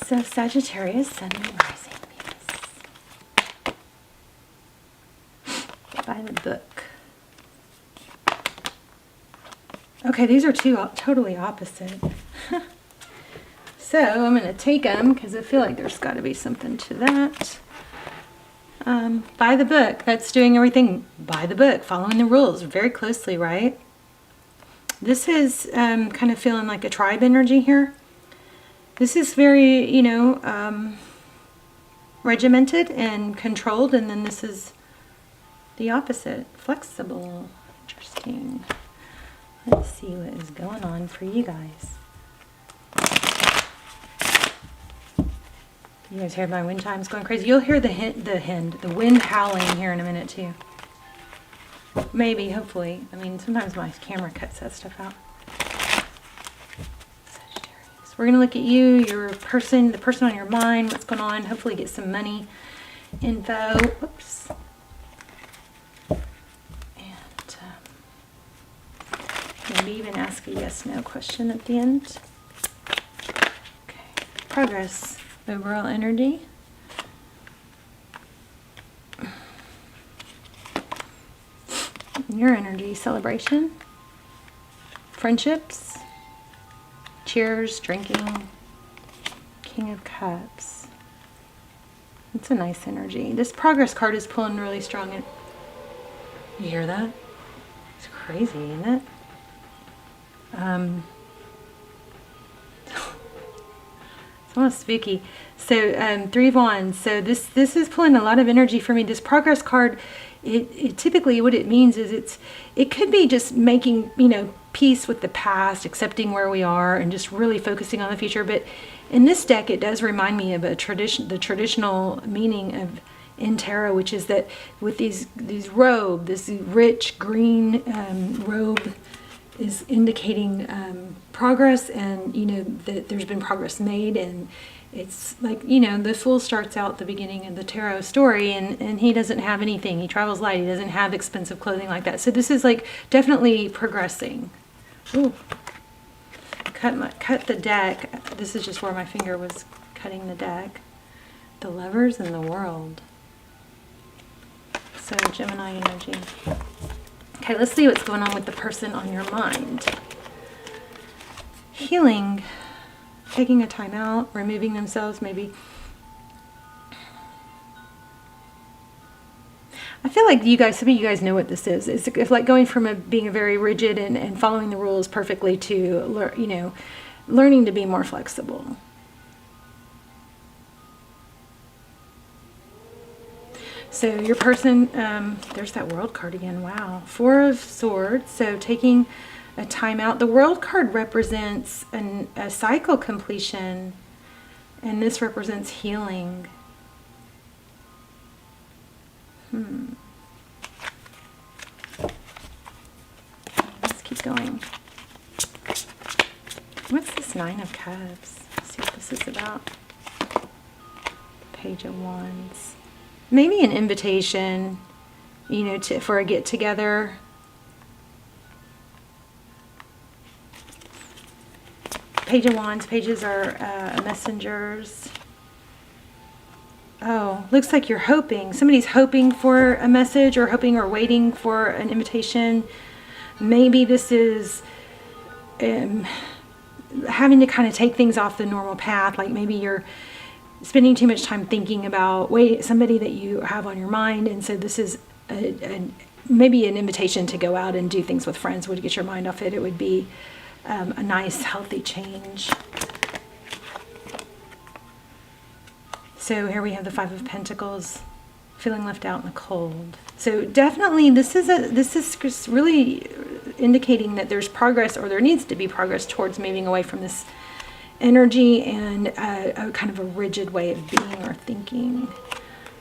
So Sagittarius, Sun and Rising, Venus. By the book. Okay, these are two totally opposite. So I'm going to take them because I feel like there's got to be something to that. By the book, that's doing everything by the book, following the rules very closely, right? This is kind of feeling like a tribe energy here. This is very, you know, regimented and controlled, and then this is the opposite, flexible. Interesting. Let's see what is going on for you guys. You guys hear my wind chimes going crazy? You'll hear the wind howling here in a minute too. Maybe, hopefully. I mean, sometimes my camera cuts that stuff out. We're going to look at you, your person, the person on your mind, what's going on. Hopefully get some money info. Whoops. And maybe even ask a yes/no question at the end. Okay. Progress. Overall energy. Your energy. Celebration. Friendships. Cheers, drinking, King of Cups. It's a nice energy. This progress card is pulling really strong. You hear that? It's crazy, isn't it? It's almost spooky. So 3 of Wands. So this is pulling a lot of energy for me. This progress card, it typically what it means is it could be just making, you know, peace with the past, accepting where we are, and just really focusing on the future. But in this deck, it does remind me of the traditional meaning of in tarot, which is that with these robe, this rich green robe is indicating progress, and you know that there's been progress made. And it's like, you know, the Fool starts out the beginning of the tarot story, and he doesn't have anything. He travels light. He doesn't have expensive clothing like that. So this is like definitely progressing. Ooh. Cut the deck. This is just where my finger was cutting the deck. The Lovers in the World. So Gemini energy. Okay, let's see what's going on with the person on your mind. Healing. Taking a time out, removing themselves, maybe. I feel like you guys, some of you guys know what this is. It's like going from being a very rigid and following the rules perfectly to, you know, learning to be more flexible. So your person, there's that World card again. Wow. 4 of Swords. So taking a time out. The World card represents a cycle completion, and this represents healing. Let's keep going. What's this 9 of Cups? Let's see what this is about. Page of Wands. Maybe an invitation, you know, for a get-together. Page of Wands. Pages are messengers. Oh, looks like you're hoping. Somebody's hoping for a message, or hoping or waiting for an invitation. Maybe this is having to kind of take things off the normal path. Like maybe you're spending too much time thinking about somebody that you have on your mind. And so this is maybe an invitation to go out and do things with friends. Would get your mind off it. It would be a nice, healthy change. So here we have the 5 of Pentacles, feeling left out in the cold. So definitely this is really indicating that there's progress, or there needs to be progress towards moving away from this energy and a kind of a rigid way of being or thinking.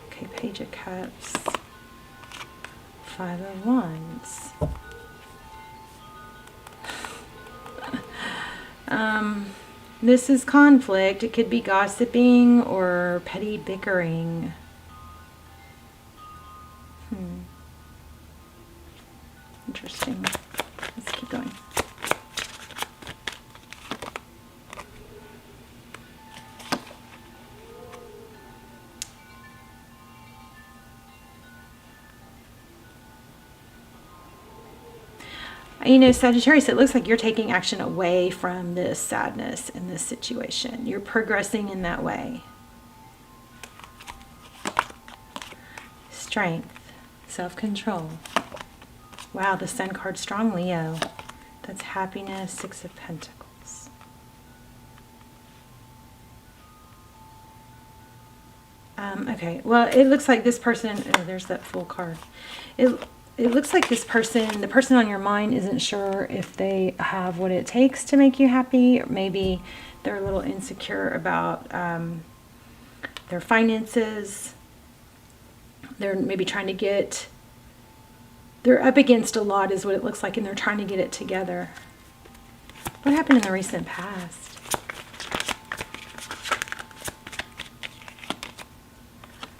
Okay, Page of Cups, 5 of Wands. This is conflict. It could be gossiping or petty bickering. Interesting. Let's keep going. You know, Sagittarius, it looks like you're taking action away from this sadness in this situation. You're progressing in that way. Strength, self-control. Wow, the Sun card, strong Leo. That's happiness, Six of Pentacles. Okay, well, it looks like this person, oh, there's that Fool card. It looks like this person, the person on your mind, isn't sure if they have what it takes to make you happy, or maybe they're a little insecure about their finances. They're maybe trying to get, they're up against a lot is what it looks like, and they're trying to get it together. What happened in the recent past?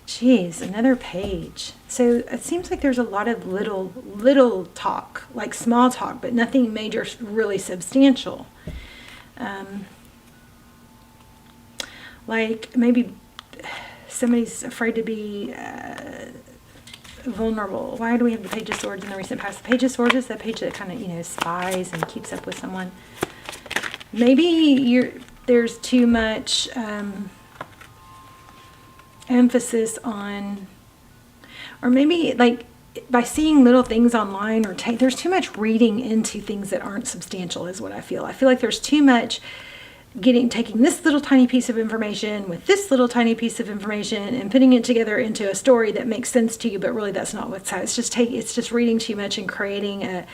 Geez, another page. So it seems like there's a lot of little talk, like small talk, but nothing major, really substantial. Like maybe somebody's afraid to be vulnerable. Why do we have the Page of Swords in the recent past? The Page of Swords is that page that kind of, you know, spies and keeps up with someone. Maybe there's too much emphasis on, or maybe like by seeing little things online, or there's too much reading into things that aren't substantial is what I feel. I feel like there's too much taking this little tiny piece of information with this little tiny piece of information and putting it together into a story that makes sense to you, but really that's not what's it's just reading too much and creating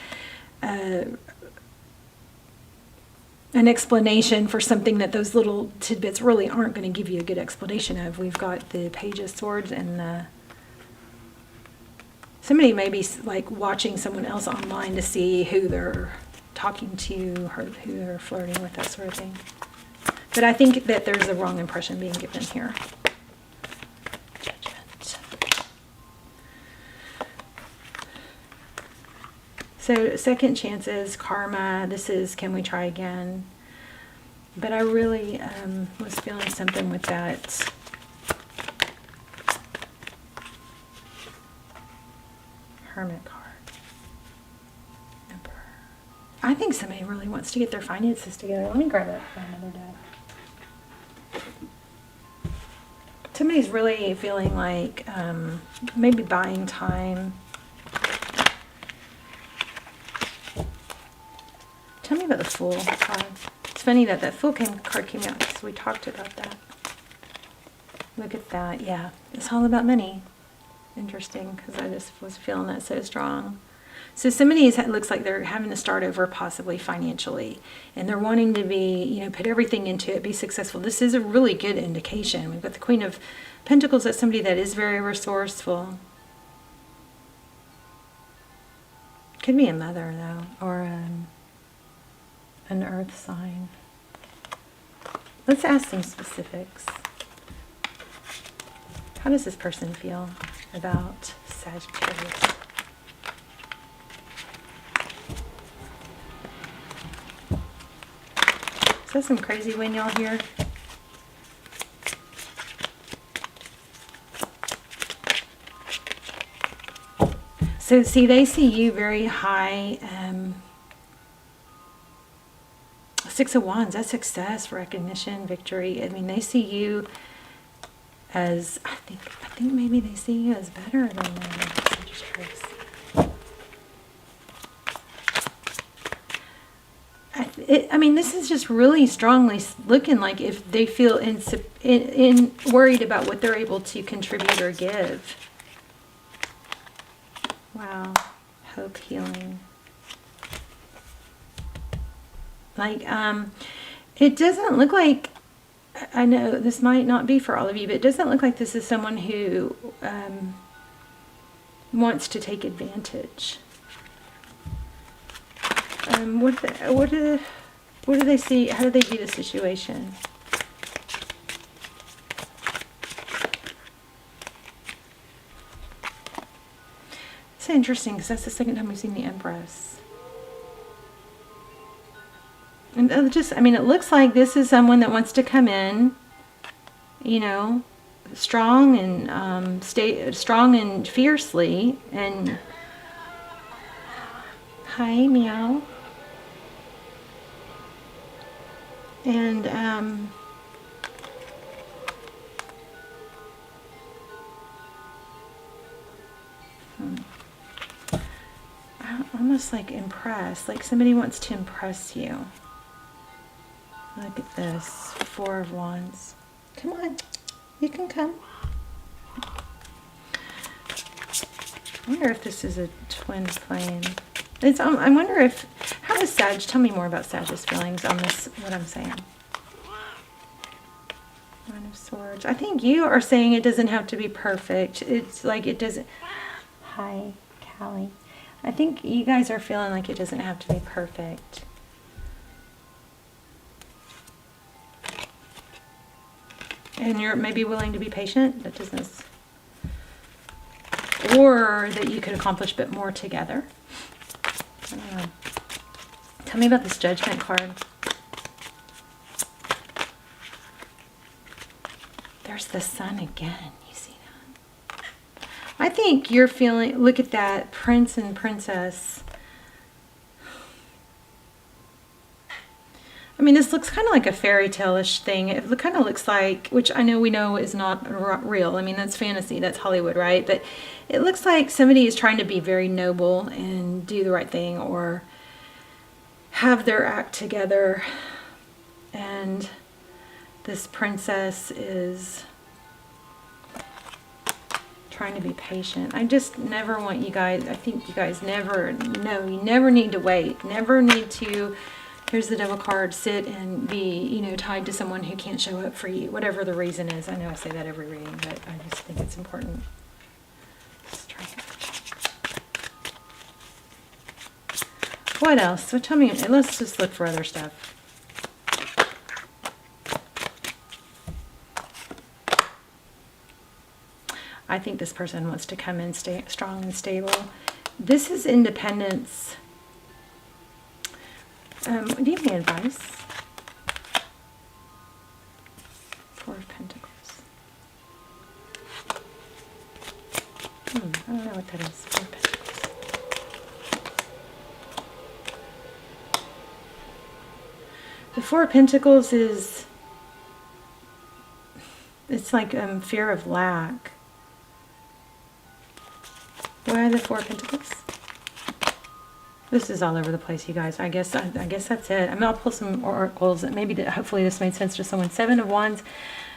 an explanation for something that those little tidbits really aren't going to give you a good explanation of. We've got the Page of Swords and somebody may be like watching someone else online to see who they're talking to or who they're flirting with, that sort of thing. But I think that there's a wrong impression being given here. Judgment. So second chances, karma, this is can we try again? But I really was feeling something with that. Hermit card. Emperor. I think somebody really wants to get their finances together. Let me grab that for another day. Somebody's really feeling like maybe buying time. Tell me about the Fool card. It's funny that that Fool card came out because we talked about that. Look at that. Yeah, it's all about money. Interesting, because I just was feeling that so strong. So somebody looks like they're having to start over possibly financially, and they're wanting to be, you know, put everything into it, be successful. This is a really good indication. We've got the Queen of Pentacles. That's somebody that is very resourceful. Could be a mother though, or an earth sign. Let's ask some specifics. How does this person feel about Sagittarius? Is that some crazy wind y'all hear? So see, they see you very high. Six of Wands, that's success, recognition, victory. I mean, they see you as, I think maybe they see you as better than Sagittarius. I mean, this is just really strongly looking like if they feel worried about what they're able to contribute or give. Wow. Hope, healing. Like, it doesn't look like, I know this might not be for all of you, but it doesn't look like this is someone who wants to take advantage. What do they see? How do they view the situation? It's interesting because that's the second time we've seen the Empress. And just, I mean, it looks like this is someone that wants to come in, you know, strong and stay strong and fiercely and Hi, meow. And I'm almost like impressed, like somebody wants to impress you. Look at this, 4 of Wands. Come on, you can come. I wonder if this is a twin flame. I wonder if, how is Sag, tell me more about Sag's feelings on this, what I'm saying. Nine of Swords. I think you are saying it doesn't have to be perfect. It's like it doesn't. Hi, Callie. I think you guys are feeling like it doesn't have to be perfect. And you're maybe willing to be patient. That doesn't. Or that you could accomplish a bit more together. I don't know. Tell me about this Judgment card. There's the Sun again. You see that? I think you're feeling, look at that, Prince and Princess. I mean, this looks kind of like a fairy tale-ish thing. It kind of looks like, which I know we know is not real. I mean, that's fantasy. That's Hollywood, right? But it looks like somebody is trying to be very noble and do the right thing or have their act together. And this princess is trying to be patient. I just never want you guys, I think you guys never know. You never need to wait. Never need to... Here's the Devil card, sit and be, you know, tied to someone who can't show up for you, whatever the reason is. I know I say that every reading, but I just think it's important. What else? So tell me, let's just look for other stuff. I think this person wants to come in strong and stable. This is independence. Do you have any advice? 4 of Pentacles. I don't know what that is. 4 of Pentacles. The 4 of Pentacles is, it's like fear of lack. Why the 4 of Pentacles? This is all over the place, you guys. I guess that's it. I mean, I'll pull some oracles. Hopefully this made sense to someone. 7 of Wands.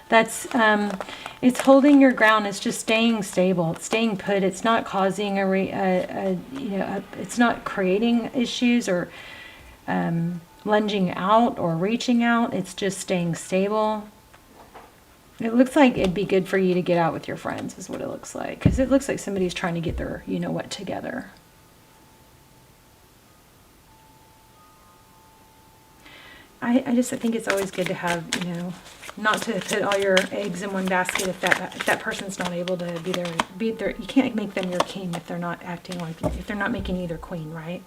That's it's holding your ground. It's just staying stable. It's staying put. It's not causing it's not creating issues or lunging out or reaching out. It's just staying stable. It looks like it'd be good for you to get out with your friends, is what it looks like, because it looks like somebody's trying to get their you know what together. I think it's always good to have, you know, not to put all your eggs in one basket if that person's not able to be there. You can't make them your king if they're not acting like, if they're not making you their queen, right?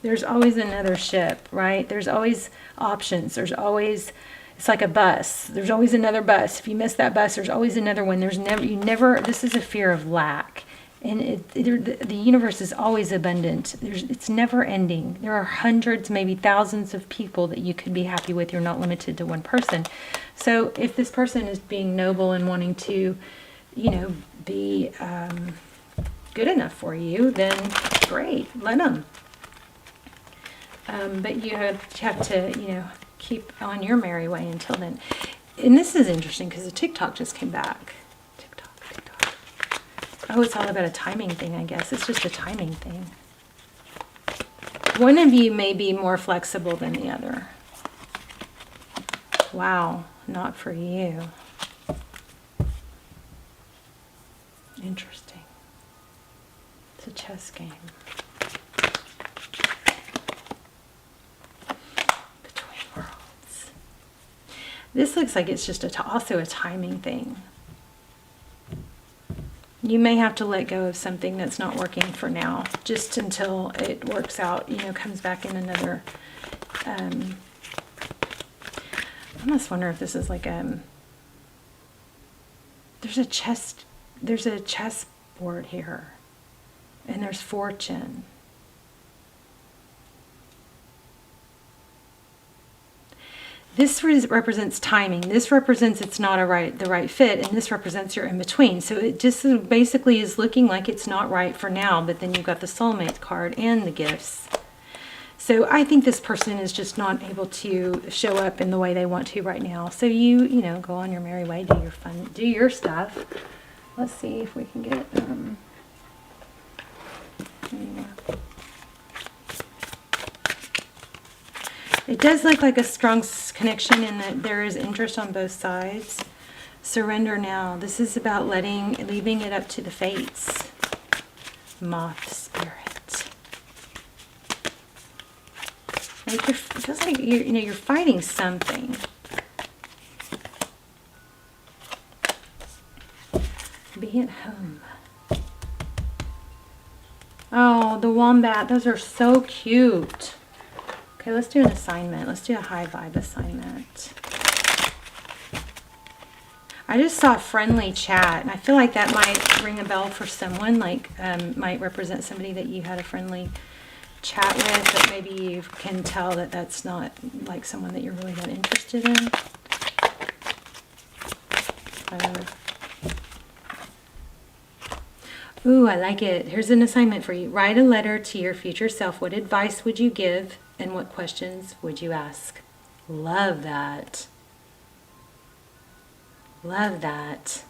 There's always another ship, right? There's always options. There's always, it's like a bus. There's always another bus. If you miss that bus, there's always another one. This is a fear of lack. And the universe is always abundant. It's never ending. There are hundreds, maybe thousands of people that you could be happy with. You're not limited to one person. So if this person is being noble and wanting to, you know, be good enough for you, then great, let them. But you have to, you know, keep on your merry way until then. And this is interesting because the TikTok just came back. Oh, it's all about a timing thing, I guess. It's just a timing thing. One of you may be more flexible than the other. Wow, not for you. Interesting. It's a chess game. Between worlds. This looks like it's just also a timing thing. You may have to let go of something that's not working for now, just until it works out, you know, comes back in another, I almost wonder if this is like there's a chess board here. And there's fortune. This represents timing. This represents it's not the right fit, and this represents you're in between. So it just basically is looking like it's not right for now, but then you've got the soulmate card and the gifts. So I think this person is just not able to show up in the way they want to right now. So you know, go on your merry way, do your fun, do your stuff. Let's see if we can get It does look like a strong connection in that there is interest on both sides. Surrender now. This is about leaving it up to the fates. Moth spirit. Like it feels like you're fighting something. Be at home. Oh, the wombat. Those are so cute. Okay, let's do an assignment. Let's do a high vibe assignment. I just saw friendly chat, and I feel like that might ring a bell for someone, like might represent somebody that you had a friendly chat with, but maybe you can tell that that's not like someone that you're really that interested in. Ooh, I like it. Here's an assignment for you. Write a letter to your future self. What advice would you give? And what questions would you ask? Love that. Love that.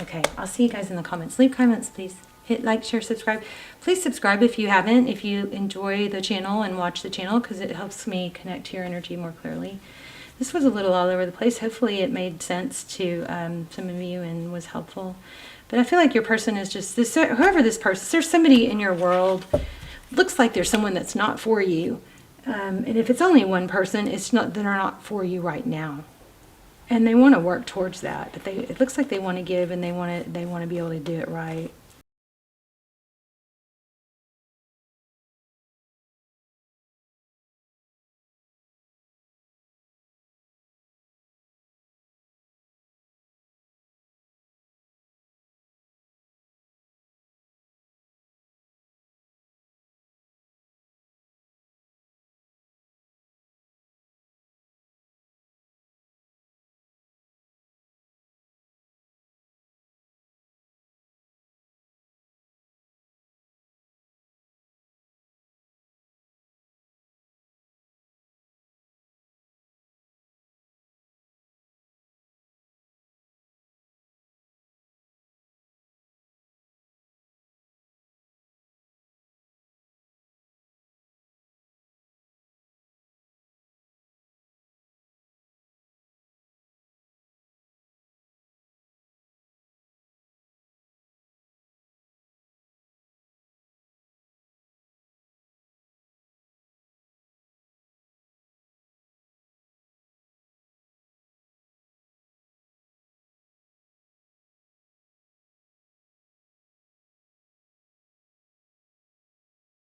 Okay, I'll see you guys in the comments. Leave comments, please. Hit like, share, subscribe. Please subscribe if you haven't, if you enjoy the channel and watch the channel, because it helps me connect to your energy more clearly. This was a little all over the place. Hopefully it made sense to some of you and was helpful. But I feel like your person is just this, whoever this person, there's somebody in your world, looks like there's someone that's not for you. And if it's only one person, it's not, they're not for you right now. And they want to work towards that, but it looks like they want to give, and they want to be able to do it right.